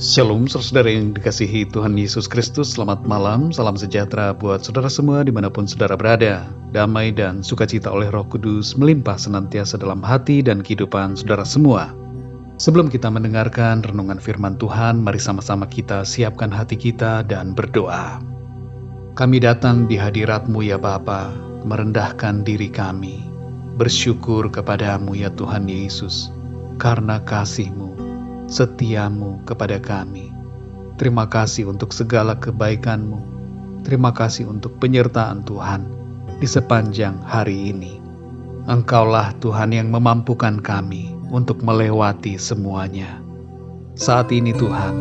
Shalom saudara yang dikasihi Tuhan Yesus Kristus. Selamat malam, salam sejahtera buat saudara semua dimanapun saudara berada. Damai dan sukacita oleh Roh Kudus melimpah senantiasa dalam hati dan kehidupan saudara semua. Sebelum kita mendengarkan renungan firman Tuhan, mari sama-sama kita siapkan hati kita dan berdoa. Kami datang di hadirat-Mu ya Bapa, merendahkan diri kami, bersyukur kepadamu ya Tuhan Yesus, karena kasih-Mu, setiamu kepada kami. Terima kasih untuk segala kebaikan-Mu. Terima kasih untuk penyertaan Tuhan di sepanjang hari ini. Engkaulah Tuhan yang memampukan kami untuk melewati semuanya. Saat ini Tuhan,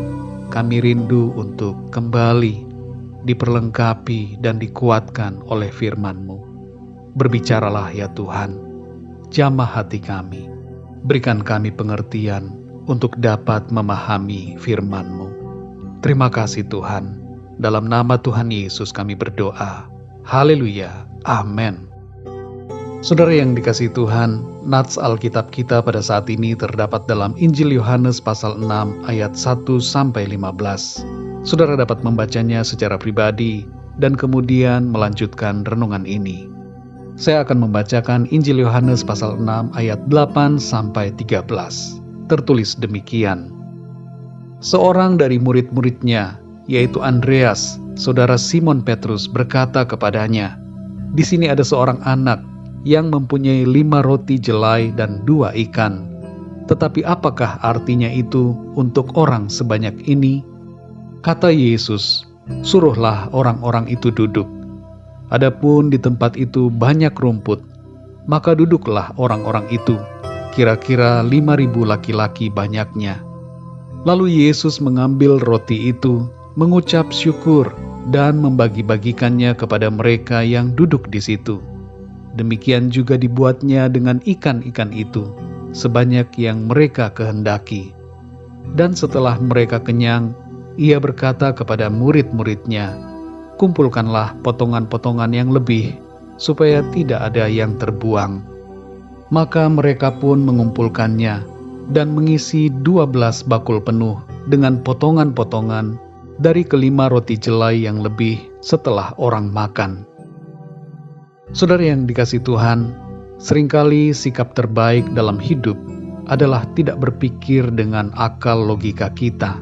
kami rindu untuk kembali diperlengkapi dan dikuatkan oleh firman-Mu. Berbicaralah ya Tuhan, jamah hati kami, berikan kami pengertian untuk dapat memahami firman-Mu. Terima kasih Tuhan. Dalam nama Tuhan Yesus kami berdoa. Haleluya. Amin. Saudara yang dikasihi Tuhan, nats Alkitab kita pada saat ini terdapat dalam Injil Yohanes pasal 6 ayat 1-15. Saudara dapat membacanya secara pribadi dan kemudian melanjutkan renungan ini. Saya akan membacakan Injil Yohanes pasal 6 ayat 8-13. Tertulis demikian. Seorang dari murid-muridnya, yaitu Andreas, saudara Simon Petrus, berkata kepadanya, "Di sini ada seorang anak yang mempunyai 5 roti jelai dan 2 ikan. Tetapi apakah artinya itu untuk orang sebanyak ini?" Kata Yesus, "Suruhlah orang-orang itu duduk." Adapun di tempat itu banyak rumput, maka duduklah orang-orang itu, kira-kira 5.000 laki-laki banyaknya. Lalu Yesus mengambil roti itu, mengucap syukur, dan membagi-bagikannya kepada mereka yang duduk di situ. Demikian juga dibuatnya dengan ikan-ikan itu, sebanyak yang mereka kehendaki. Dan setelah mereka kenyang, Ia berkata kepada murid-muridnya, "Kumpulkanlah potongan-potongan yang lebih, supaya tidak ada yang terbuang." Maka mereka pun mengumpulkannya dan mengisi 12 bakul penuh dengan potongan-potongan dari kelima roti jelai yang lebih setelah orang makan. Saudara yang dikasihi Tuhan, seringkali sikap terbaik dalam hidup adalah tidak berpikir dengan akal logika kita,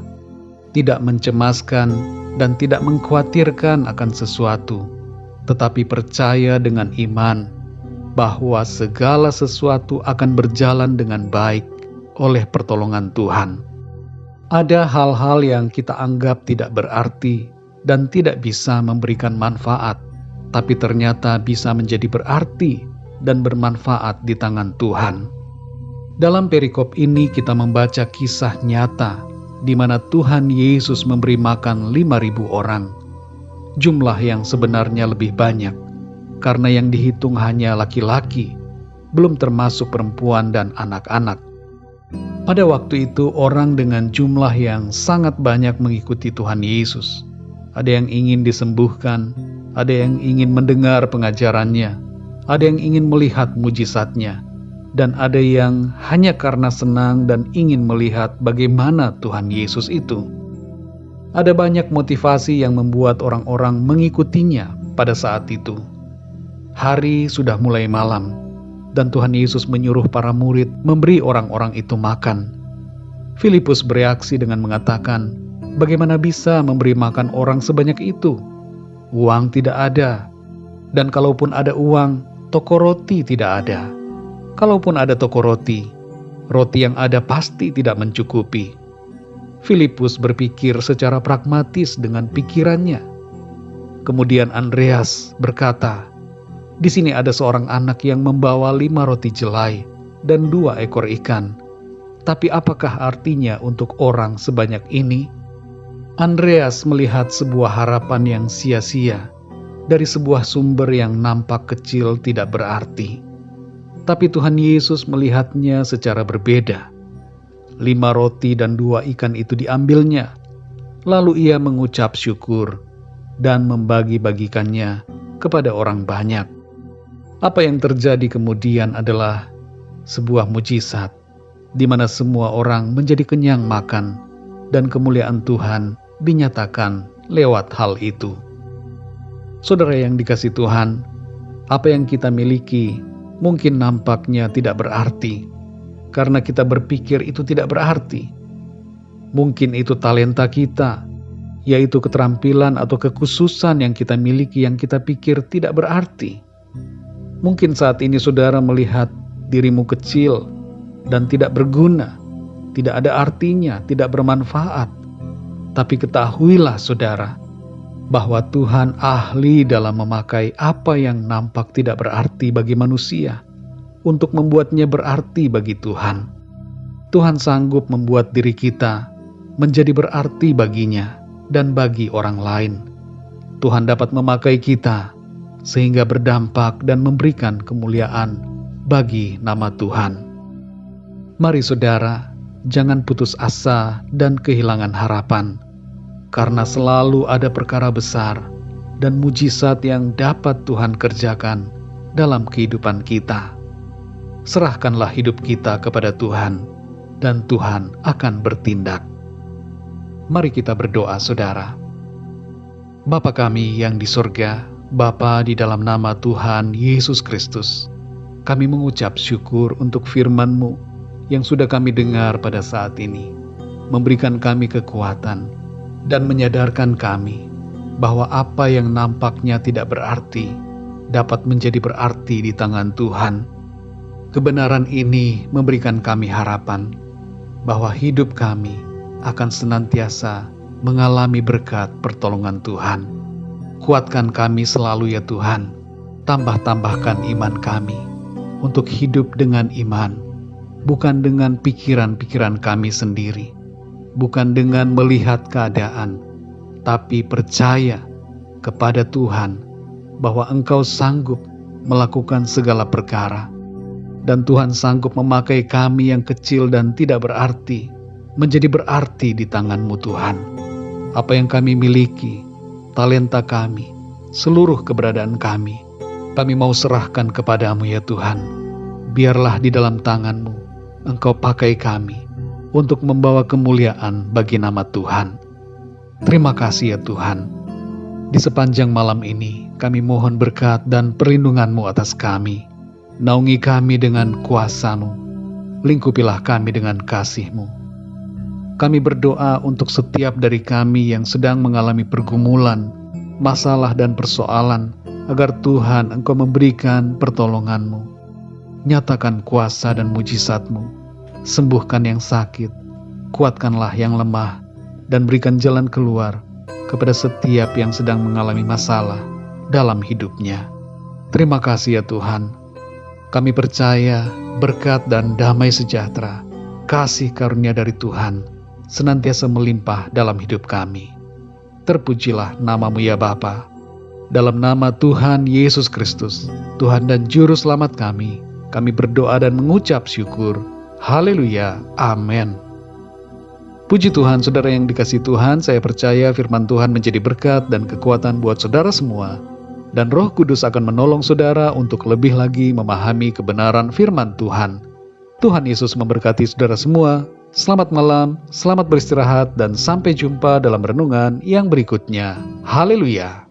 tidak mencemaskan dan tidak mengkhawatirkan akan sesuatu, tetapi percaya dengan iman bahwa segala sesuatu akan berjalan dengan baik oleh pertolongan Tuhan. Ada hal-hal yang kita anggap tidak berarti dan tidak bisa memberikan manfaat, tapi ternyata bisa menjadi berarti dan bermanfaat di tangan Tuhan. Dalam perikop ini kita membaca kisah nyata di mana Tuhan Yesus memberi makan 5.000 orang, jumlah yang sebenarnya lebih banyak, karena yang dihitung hanya laki-laki, belum termasuk perempuan dan anak-anak. Pada waktu itu orang dengan jumlah yang sangat banyak mengikuti Tuhan Yesus. Ada yang ingin disembuhkan, ada yang ingin mendengar pengajarannya, ada yang ingin melihat mujizatnya, dan ada yang hanya karena senang dan ingin melihat bagaimana Tuhan Yesus itu. Ada banyak motivasi yang membuat orang-orang mengikutinya pada saat itu. Hari sudah mulai malam, dan Tuhan Yesus menyuruh para murid memberi orang-orang itu makan. Filipus bereaksi dengan mengatakan, "Bagaimana bisa memberi makan orang sebanyak itu? Uang tidak ada, dan kalaupun ada uang, toko roti tidak ada. Kalaupun ada toko roti, roti yang ada pasti tidak mencukupi." Filipus berpikir secara pragmatis dengan pikirannya. Kemudian Andreas berkata, "Di sini ada seorang anak yang membawa 5 roti jelai dan 2 ekor ikan. Tapi apakah artinya untuk orang sebanyak ini?" Andreas melihat sebuah harapan yang sia-sia dari sebuah sumber yang nampak kecil tidak berarti. Tapi Tuhan Yesus melihatnya secara berbeda. 5 roti dan 2 ikan itu diambilnya. Lalu Ia mengucap syukur dan membagi-bagikannya kepada orang banyak. Apa yang terjadi kemudian adalah sebuah mujizat, di mana semua orang menjadi kenyang makan, dan kemuliaan Tuhan dinyatakan lewat hal itu. Saudara yang dikasihi Tuhan, apa yang kita miliki mungkin nampaknya tidak berarti, karena kita berpikir itu tidak berarti. Mungkin itu talenta kita, yaitu keterampilan atau kekhususan yang kita miliki yang kita pikir tidak berarti. Mungkin saat ini saudara melihat dirimu kecil dan tidak berguna, tidak ada artinya, tidak bermanfaat. Tapi ketahuilah saudara, bahwa Tuhan ahli dalam memakai apa yang nampak tidak berarti bagi manusia untuk membuatnya berarti bagi Tuhan. Tuhan sanggup membuat diri kita menjadi berarti baginya dan bagi orang lain. Tuhan dapat memakai kita sehingga berdampak dan memberikan kemuliaan bagi nama Tuhan. Mari saudara, jangan putus asa dan kehilangan harapan, karena selalu ada perkara besar dan mujizat yang dapat Tuhan kerjakan dalam kehidupan kita. Serahkanlah hidup kita kepada Tuhan, dan Tuhan akan bertindak. Mari kita berdoa, saudara. Bapa kami yang di surga, Bapa, di dalam nama Tuhan Yesus Kristus, kami mengucap syukur untuk firman-Mu yang sudah kami dengar pada saat ini, memberikan kami kekuatan dan menyadarkan kami bahwa apa yang nampaknya tidak berarti dapat menjadi berarti di tangan Tuhan. Kebenaran ini memberikan kami harapan bahwa hidup kami akan senantiasa mengalami berkat pertolongan Tuhan. Kuatkan kami selalu ya Tuhan, tambah-tambahkan iman kami untuk hidup dengan iman, bukan dengan pikiran-pikiran kami sendiri, bukan dengan melihat keadaan, tapi percaya kepada Tuhan bahwa Engkau sanggup melakukan segala perkara, dan Tuhan sanggup memakai kami yang kecil dan tidak berarti menjadi berarti di tangan-Mu Tuhan. Apa yang kami miliki, talenta kami, seluruh keberadaan kami mau serahkan kepadamu ya Tuhan. Biarlah di dalam tangan-Mu Engkau pakai kami untuk membawa kemuliaan bagi nama Tuhan. Terima kasih ya Tuhan. Di sepanjang malam ini kami mohon berkat dan perlindungan-Mu atas kami. Naungi kami dengan kuasa-Mu, lingkupilah kami dengan kasih-Mu. Kami berdoa untuk setiap dari kami yang sedang mengalami pergumulan, masalah dan persoalan, agar Tuhan Engkau memberikan pertolongan-Mu. Nyatakan kuasa dan mujizat-Mu, sembuhkan yang sakit, kuatkanlah yang lemah, dan berikan jalan keluar kepada setiap yang sedang mengalami masalah dalam hidupnya. Terima kasih ya Tuhan. Kami percaya berkat dan damai sejahtera, kasih karunia dari Tuhan senantiasa melimpah dalam hidup kami. Terpujilah nama-Mu ya Bapa. Dalam nama Tuhan Yesus Kristus, Tuhan dan Juru Selamat kami berdoa dan mengucap syukur. Haleluya, amin. Puji Tuhan, saudara yang dikasihi Tuhan, saya percaya firman Tuhan menjadi berkat dan kekuatan buat saudara semua. Dan Roh Kudus akan menolong saudara untuk lebih lagi memahami kebenaran firman Tuhan. Tuhan Yesus memberkati saudara semua. Selamat malam, selamat beristirahat, dan sampai jumpa dalam renungan yang berikutnya. Haleluya.